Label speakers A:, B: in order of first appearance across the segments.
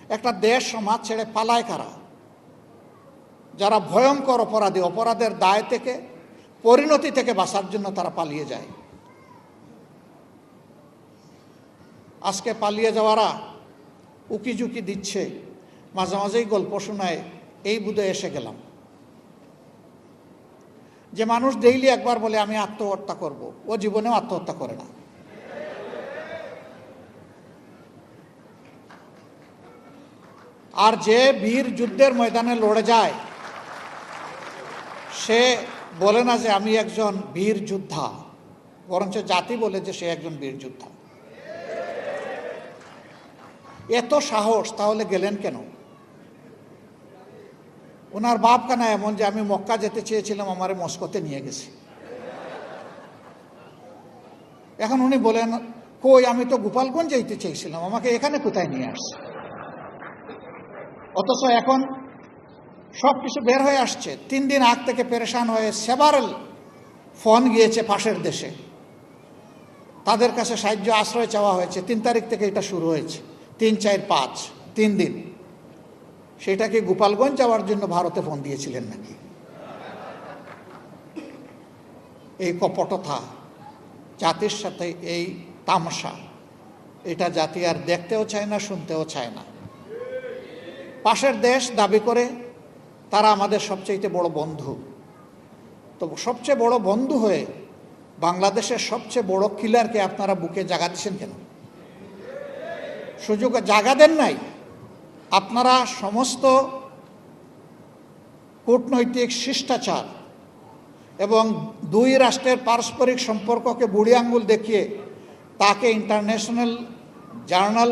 A: একটা দেশ সমাজ ছেড়ে পালায় কারা? যারা ভয়ঙ্কর অপরাধী, অপরাধের দায় থেকে, পরিণতি থেকে বাঁচার জন্য তারা পালিয়ে যায়। আজকে পালিয়ে যাওয়ারা উকিঝুঁকি দিচ্ছে, মাঝে মাঝেই গল্প শোনায়, এই বুধে এসে গেলাম। যে মানুষ ডেইলি একবার বলে আমি আত্মহত্যা করব, ও জীবনেও আত্মহত্যা করে না। আর যে বীর যুদ্ধের ময়দানে লড়ে যায়, সে বলে না যে আমি একজন বীর যোদ্ধা, বরঞ্চ জাতি বলে যে সে একজন বীর যোদ্ধা। এত সাহস তাহলে গেলেন কেন? ওনার বাপ কানা এমন যে আমি মক্কা যেতে চেয়েছিলাম, আমারে মস্কোতে নিয়ে গেছি। এখন উনি বলেন কই, আমি তো গোপালগঞ্জ যেতে চেয়েছিলাম, আমাকে এখানে কোথায় নিয়ে আসছে? অথচ এখন সব কিছু বের হয়ে আসছে। 3 দিন আগ থেকে পেরেশান হয়ে সেভারেল ফোন গিয়েছে পাশের দেশে, তাদের কাছে সাহায্য আশ্রয় চাওয়া হয়েছে। 3 তারিখ থেকে এটা শুরু হয়েছে, 3, 4, 5 3 দিন। সেটা কি গোপালগঞ্জ যাওয়ার জন্য ভারতে ফোন দিয়েছিলেন নাকি? এই কপটতা, জাতির সাথে এই তামাশা, এটা জাতি আর দেখতেও চায় না, শুনতেও চায় না। পাশের দেশ দাবি করে তারা আমাদের সবচেয়ে বড় বন্ধু। তো সবচেয়ে বড় বন্ধু হয়ে বাংলাদেশের সবচেয়ে বড় কিলারকে আপনারা বুকে জায়গা দিচ্ছেন কেন? সুযোগ জায়গা দেন নাই। আপনারা সমস্ত কূটনৈতিক শিষ্টাচার এবং 2 রাষ্ট্রের পারস্পরিক সম্পর্ককে বুড়ি আঙ্গুল দেখিয়ে তাকে ইন্টারন্যাশনাল জার্নাল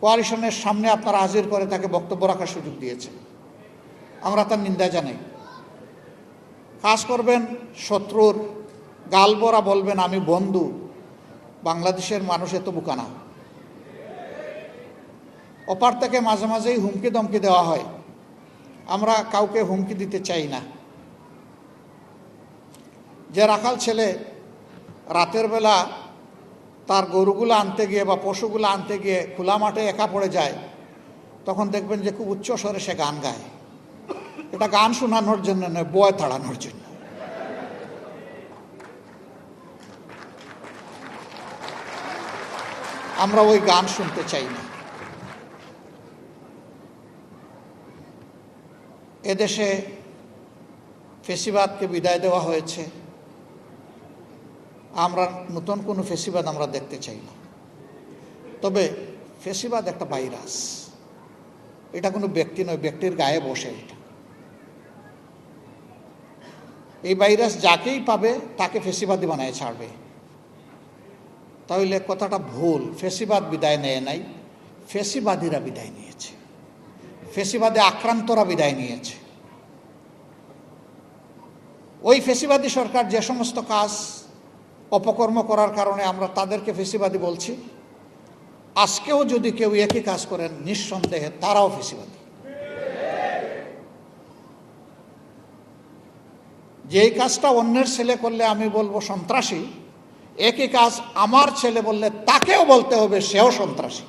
A: কোয়ালিশনের সামনে আপনারা হাজির করে তাকে বক্তব্য রাখার সুযোগ দিয়েছে। আমরা তার নিন্দা জানাই। কাজ করবেন শত্রুর গালবরা, বলবেন আমি বন্ধু। বাংলাদেশের মানুষ এত বোকা না। অপার থেকে মাঝে মাঝেই হুমকি দমকি দেওয়া হয়, আমরা কাউকে হুমকি দিতে চাই না। যে রাখাল ছেলে রাতের বেলা তার গরুগুলো আনতে গিয়ে বা পশুগুলো আনতে গিয়ে খোলা মাঠে একা পড়ে যায়, তখন দেখবেন যে খুব উচ্চ স্বরে সে গান গায়। এটা গান শোনানোর জন্য নয়, বয় তাড়ানোর জন্য। আমরা ওই গান শুনতে চাই না। এদেশে ফেসিবাদকে বিদায় দেওয়া হয়েছে। আমরা নতুন কোনো ফেসিবাদ আমরা দেখতে চাই না। তবে ফেসিবাদ একটা ভাইরাস, এটা কোনো ব্যক্তি নয়, ব্যক্তির গায়ে বসে। এটা এই ভাইরাস যাকেই পাবে তাকে ফেসিবাদী বানায় ছাড়বে। তাহলে কথাটা ভুল। ফেসিবাদ বিদায় নেয় নাই, ফেসিবাদীরা বিদায় নিয়েছে, ফেসিবাদে আক্রান্তরা বিদায় নিয়েছে। ওই ফেসিবাদী সরকার যে সমস্ত কাজ অপকর্ম করার কারণে আমরা তাদেরকে ফেসিবাদী বলছি, আজকেও যদি কেউ একই কাজ করেন, নিঃসন্দেহে তারাও ফেসিবাদী। যেই কাজটা অন্যের ছেলে করলে আমি বলবো সন্ত্রাসী, একই কাজ আমার ছেলে বললে তাকেও বলতে হবে সেও সন্ত্রাসী।